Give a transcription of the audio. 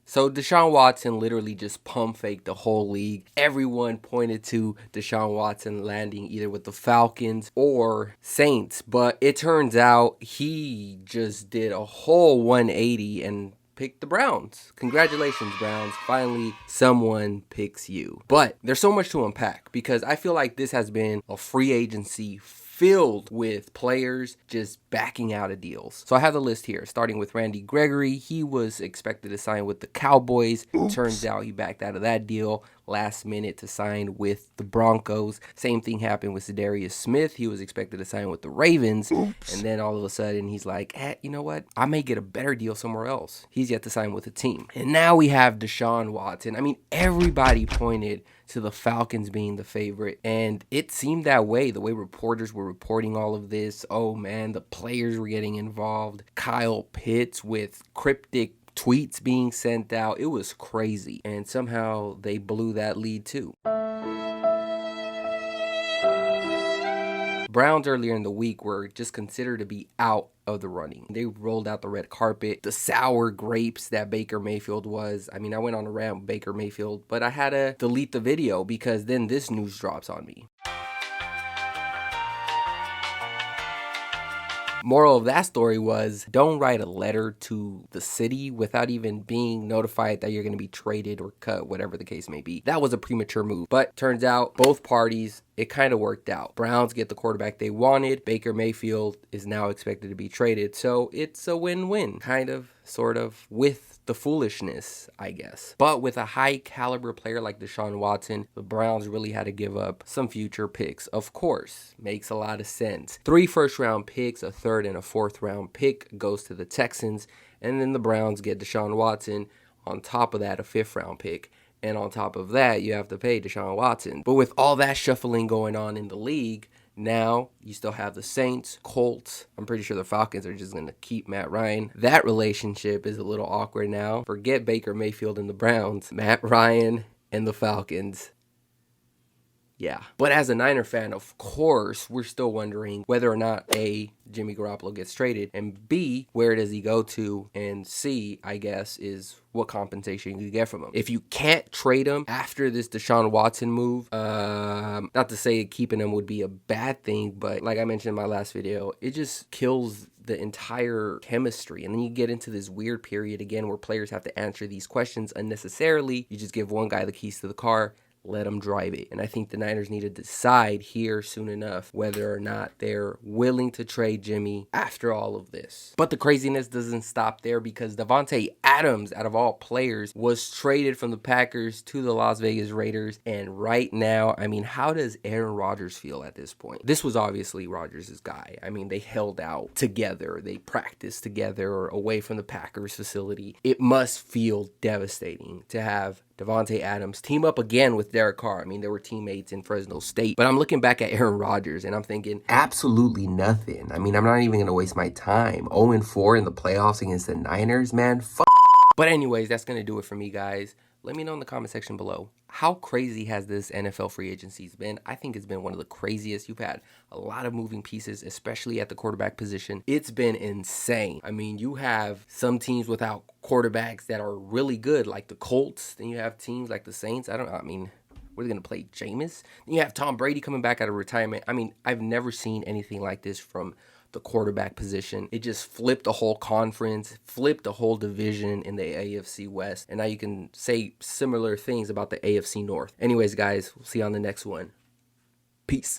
So Deshaun Watson literally just pump faked the whole league. Everyone pointed to Deshaun Watson landing either with the Falcons or Saints, but it turns out he just did a whole 180 and picked the Browns. Congratulations, Browns. Finally, someone picks you. But there's so much to unpack because I feel like this has been a free agency filled with players just backing out of deals. So I have the list here, starting with Randy Gregory. He was expected to sign with the Cowboys. Turns out he backed out of that deal last minute to sign with the Broncos. Same thing happened with Za'Darius Smith. He was expected to sign with the Ravens. And then all of a sudden he's like, you know what? I may get a better deal somewhere else. He's yet to sign with a team. And now we have Deshaun Watson. I mean, everybody pointed to the Falcons being the favorite, and it seemed that way, the way reporters were reporting all of this. Oh man, the players were getting involved. Kyle Pitts with cryptic tweets being sent out. It was crazy, and somehow they blew that lead too. Browns earlier in the week were just considered to be out of the running. They rolled out the red carpet, the sour grapes that Baker Mayfield was. I mean, I went on a rant with Baker Mayfield, but I had to delete the video because then this news drops on me. Moral of that story was, don't write a letter to the city without even being notified that you're going to be traded or cut, whatever the case may be. That was a premature move, but turns out both parties, it kind of worked out. Browns get the quarterback they wanted. Baker Mayfield is now expected to be traded, so it's a win-win, kind of, sort of, with the foolishness, I guess. But with a high caliber player like Deshaun Watson, the Browns really had to give up some future picks. Of course, makes a lot of sense. 3 first-round picks, a third and a fourth-round pick goes to the Texans, and then the Browns get Deshaun Watson. On top of that, a 5th-round pick. And on top of that, you have to pay Deshaun Watson. But with all that shuffling going on in the league, now you still have the Saints, Colts. I'm pretty sure the Falcons are just going to keep Matt Ryan. That relationship is a little awkward now. Forget Baker Mayfield and the Browns. Matt Ryan and the Falcons. Yeah. But as a Niner fan, of course, we're still wondering whether or not A, Jimmy Garoppolo gets traded, and B, where does he go to, and C, I guess, is what compensation you get from him. If you can't trade him after this Deshaun Watson move, not to say keeping him would be a bad thing, but like I mentioned in my last video, it just kills the entire chemistry. And then you get into this weird period again where players have to answer these questions unnecessarily. You just give one guy the keys to the car, let them drive it. And I think the Niners need to decide here soon enough whether or not they're willing to trade Jimmy after all of this. But the craziness doesn't stop there because Davante Adams, out of all players, was traded from the Packers to the Las Vegas Raiders. And right now, I mean, how does Aaron Rodgers feel at this point? This was obviously Rodgers' guy. I mean, they held out together. They practiced together away from the Packers facility. It must feel devastating to have Davante Adams team up again with Derek Carr. I mean, they were teammates in Fresno State. But I'm looking back at Aaron Rodgers and I'm thinking, absolutely nothing. I mean, I'm not even going to waste my time. 0-4 in the playoffs against the Niners, man. But anyways, that's going to do it for me, guys. Let me know in the comment section below, how crazy has this NFL free agency been? I think it's been one of the craziest. You've had a lot of moving pieces, especially at the quarterback position. It's been insane. I mean, you have some teams without quarterbacks that are really good, like the Colts. Then you have teams like the Saints. What are they going to play, Jameis? Then you have Tom Brady coming back out of retirement. I mean, I've never seen anything like this from the quarterback position. It just flipped the whole conference, flipped the whole division in the AFC West. And now you can say similar things about the AFC North. Anyways, guys, we'll see you on the next one. Peace.